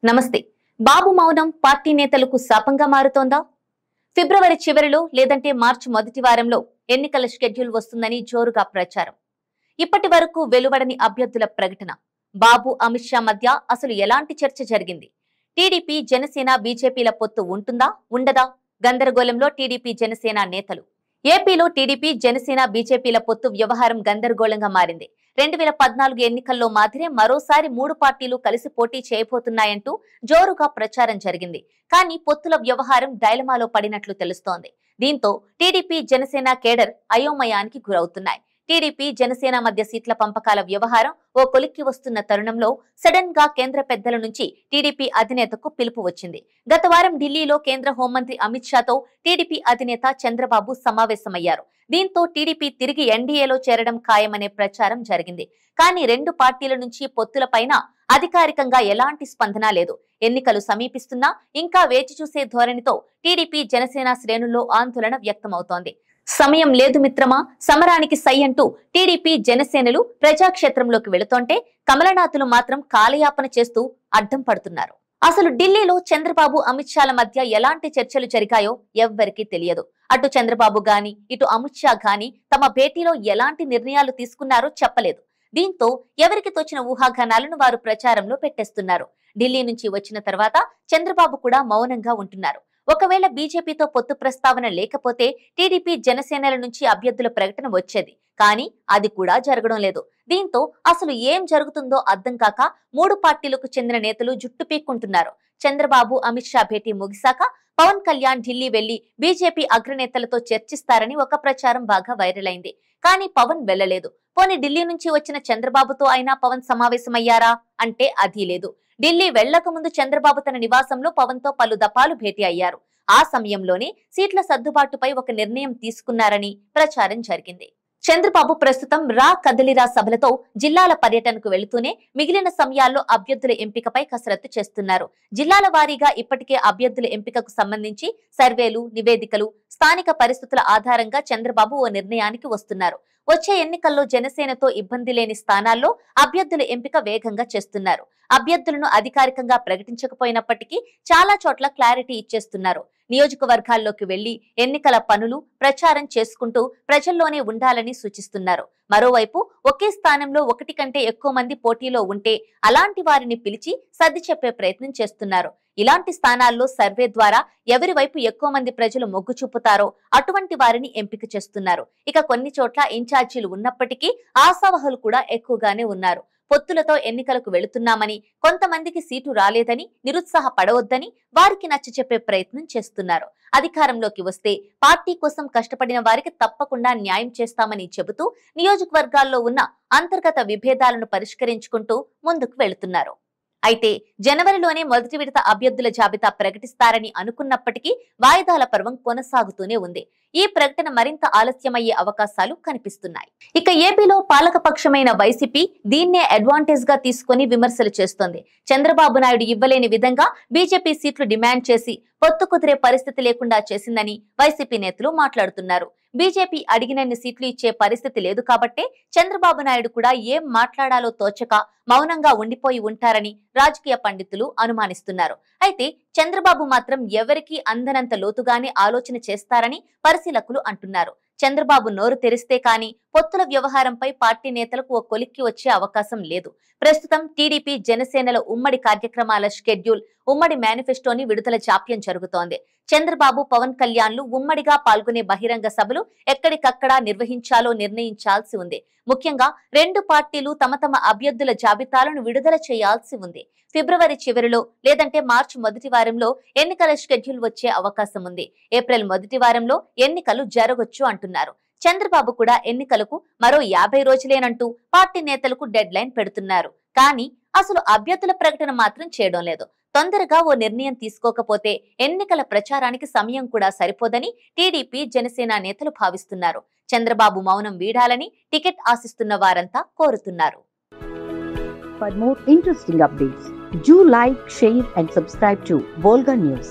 నమస్తే. బాబు మౌనం పార్టీ నేతలకు శాపంగా మారుతోందా? ఫిబ్రవరి చివరిలో లేదంటే మార్చి మొదటి వారంలో ఎన్నికల షెడ్యూల్ వస్తుందని జోరుగా ప్రచారం. ఇప్పటి వరకు వెలువడని అభ్యర్థుల ప్రకటన. బాబు అమిత్ షా మధ్య అసలు ఎలాంటి చర్చ జరిగింది? టీడీపీ జనసేన బీజేపీల పొత్తు ఉంటుందా ఉండదా? గందరగోళంలో టీడీపీ జనసేన నేతలు. ఏపీలో టీడీపీ జనసేన బీజేపీల పొత్తు వ్యవహారం గందరగోళంగా మారింది. 2014 ఎన్నికల్లో మాదిరే మరోసారి 3 పార్టీలు కలిసి పోటీ చేయబోతున్నాయంటూ జోరుగా ప్రచారం జరిగింది. కానీ పొత్తుల వ్యవహారం డైలమాలో పడినట్లు తెలుస్తోంది. దీంతో టీడీపీ జనసేన కేడర్ అయోమయానికి గురవుతున్నాయి. టీడీపీ జనసేన మధ్య సీట్ల పంపకాల వ్యవహారం ఓ కొలిక్కి వస్తున్న తరుణంలో సడన్ గా కేంద్ర పెద్దల నుంచి టీడీపీ అధినేతకు పిలుపు వచ్చింది. గత వారం ఢిల్లీలో కేంద్ర హోంమంత్రి అమిత్ షాతో టీడీపీ అధినేత చంద్రబాబు సమావేశమయ్యారు. దీంతో టీడీపీ తిరిగి ఎన్డీఏలో చేరడం ఖాయమనే ప్రచారం జరిగింది. కానీ రెండు పార్టీల నుంచి పొత్తులపైన అధికారికంగా ఎలాంటి స్పందన లేదు. ఎన్నికలు సమీపిస్తున్నా ఇంకా వేచి చూసే ధోరణితో టీడీపీ జనసేన శ్రేణుల్లో ఆందోళన వ్యక్తమవుతోంది. సమయం లేదు మిత్రమా, సమరానికి సై అంటూ టీడీపీ జనసేనలు ప్రజాక్షేత్రంలోకి వెళుతుంటే కమలనాథులు మాత్రం కాలయాపన చేస్తూ అడ్డం పడుతున్నారు. అసలు ఢిల్లీలో చంద్రబాబు అమిత్ షాల మధ్య ఎలాంటి చర్చలు జరిగాయో ఎవ్వరికీ తెలియదు. అటు చంద్రబాబు గాని ఇటు అమిత్ షా గాని తమ భేటీలో ఎలాంటి నిర్ణయాలు తీసుకున్నారో చెప్పలేదు. దీంతో ఎవరికి తోచిన ఊహాగానాలను వారు ప్రచారంలో పెట్టేస్తున్నారు. ఢిల్లీ నుంచి వచ్చిన తర్వాత చంద్రబాబు కూడా మౌనంగా ఉంటున్నారు. ఒకవేళ బీజేపీతో పొత్తు ప్రస్తావన లేకపోతే టీడీపీ జనసేనల నుంచి అభ్యర్థుల ప్రకటన వచ్చేది. కానీ అది కూడా జరగడం లేదు. దీంతో అసలు ఏం జరుగుతుందో అర్థం కాక 3 పార్టీలకు చెందిన నేతలు జుట్టు పీక్కుంటున్నారు. చంద్రబాబు అమిత్ షా భేటీ ముగిశాక పవన్ కళ్యాణ్ ఢిల్లీ వెళ్లి బీజేపీ అగ్రనేతలతో చర్చిస్తారని ఒక ప్రచారం బాగా వైరల్ అయింది. కానీ పవన్ వెళ్లలేదు. పోనీ ఢిల్లీ నుంచి వచ్చిన చంద్రబాబుతో అయినా పవన్ సమావేశమయ్యారా అంటే అదీ లేదు. ఢిల్లీ వెళ్లక ముందు చంద్రబాబు తన నివాసంలో పవన్ తో పలు దఫాలు భేటీ అయ్యారు. ఆ సమయంలోనే సీట్ల సర్దుబాటుపై ఒక నిర్ణయం తీసుకున్నారని ప్రచారం జరిగింది. చంద్రబాబు ప్రస్తుతం రా కదలిరా సభలతో జిల్లాల పర్యటనకు వెళుతూనే మిగిలిన సమయాల్లో అభ్యర్థుల ఎంపికపై కసరత్తు చేస్తున్నారు. జిల్లాల వారీగా ఇప్పటికే అభ్యర్థుల ఎంపికకు సంబంధించి సర్వేలు, నివేదికలు, స్థానిక పరిస్థితుల ఆధారంగా చంద్రబాబు ఓ నిర్ణయానికి వస్తున్నారు. వచ్చే ఎన్నికల్లో జనసేనతో ఇబ్బంది లేని స్థానాల్లో అభ్యర్థుల ఎంపిక వేగంగా చేస్తున్నారు. అభ్యర్థులను అధికారికంగా ప్రకటించకపోయినప్పటికీ చాలా చోట్ల క్లారిటీ ఇచ్చేస్తున్నారు. నియోజకవర్గాల్లోకి వెళ్లి ఎన్నికల పనులు, ప్రచారం చేసుకుంటూ ప్రజల్లోనే ఉండాలని సూచిస్తున్నారు. మరోవైపు ఒకే స్థానంలో 1 కంటే ఎక్కువ మంది పోటీలో ఉంటే అలాంటి వారిని పిలిచి సర్ది చెప్పే ప్రయత్నం చేస్తున్నారు. ఇలాంటి స్థానాల్లో సర్వే ద్వారా ఎవరి వైపు ఎక్కువ మంది ప్రజలు మొగ్గు చూపుతారో అటువంటి వారిని ఎంపిక చేస్తున్నారు. ఇక కొన్ని చోట్ల ఇన్ఛార్జీలు ఉన్నప్పటికీ ఆశావహులు కూడా ఎక్కువగానే ఉన్నారు. పొత్తులతో ఎన్నికలకు వెళుతున్నామని, కొంతమందికి సీటు రాలేదని నిరుత్సాహపడవద్దని వారికి నచ్చచెప్పే ప్రయత్నం చేస్తున్నారు. అధికారంలోకి వస్తే పార్టీ కోసం కష్టపడిన వారికి తప్పకుండా న్యాయం చేస్తామని చెబుతూ నియోజకవర్గాల్లో ఉన్న అంతర్గత విభేదాలను పరిష్కరించుకుంటూ ముందుకు వెళుతున్నారు. అయితే జనవరిలోనే మొదటి విడత అభ్యర్థుల జాబితా ప్రకటిస్తారని అనుకున్నప్పటికీ వాయిదాల పర్వం కొనసాగుతూనే ఉంది. ఈ ప్రకటన మరింత ఆలస్యమయ్యే అవకాశాలు కనిపిస్తున్నాయి. ఇక ఏపీలో పాలకపక్షమైన వైసీపీ దీన్నే అడ్వాంటేజ్ గా తీసుకుని విమర్శలు చేస్తోంది. చంద్రబాబు నాయుడు ఇవ్వలేని విధంగా బీజేపీ సీట్లు డిమాండ్ చేసి పొత్తు కుదిరే పరిస్థితి లేకుండా చేసిందని వైసీపీ నేతలు మాట్లాడుతున్నారు. బీజేపీ అడిగినన్ని సీట్లు ఇచ్చే పరిస్థితి లేదు కాబట్టే చంద్రబాబు నాయుడు కూడా ఏం మాట్లాడాలో తోచక మౌనంగా ఉండిపోయి ఉంటారని రాజకీయ పండితులు అనుమానిస్తున్నారు. అయితే చంద్రబాబు మాత్రం ఎవరికీ అందనంత లోతుగానే ఆలోచన చేస్తారని పరిశీలకులు అంటున్నారు. చంద్రబాబు నోరు తెరిస్తే కానీ పొత్తుల వ్యవహారంపై పార్టీ నేతలకు ఓ కొలిక్కి వచ్చే అవకాశం లేదు. ప్రస్తుతం టీడీపీ జనసేనల ఉమ్మడి కార్యక్రమాల షెడ్యూల్, ఉమ్మడి మేనిఫెస్టోని విడుదల జాప్యం జరుగుతోంది. చంద్రబాబు, పవన్ కళ్యాణ్లు ఉమ్మడిగా పాల్గొనే బహిరంగ సభలు ఎక్కడికక్కడా నిర్వహించాలో నిర్ణయించాల్సి ఉంది. ముఖ్యంగా రెండు పార్టీలు తమ తమ అభ్యర్థుల జాబితాలను విడుదల చేయాల్సి ఉంది. ఫిబ్రవరి చివరిలో లేదంటే మార్చి మొదటి వారంలో ఎన్నికల షెడ్యూల్ వచ్చే అవకాశం ఉంది. ఏప్రిల్ మొదటి వారంలో ఎన్నికలు జరగొచ్చు అంటున్నారు. చంద్రబాబు కూడా ఎన్నికలకు మరో 50 రోజులేనంటూ పార్టీ నేతలకు డెడ్ లైన్ పెడుతున్నారు. కానీ అసలు అభ్యర్థుల ప్రకటన మాత్రం చేయడం లేదు. తొందరగా ఓ నిర్ణయం తీసుకోకపోతే ఎన్నికల ప్రచారానికి సమయం కూడా సరిపోదని టీడీపీ, జనసేన నేతలు భావిస్తున్నారు. చంద్రబాబు మౌనం వీడాలని టికెట్ ఆశిస్తున్న వారంతా కోరుతున్నారు. For more interesting updates, do like, share and subscribe to Volga News.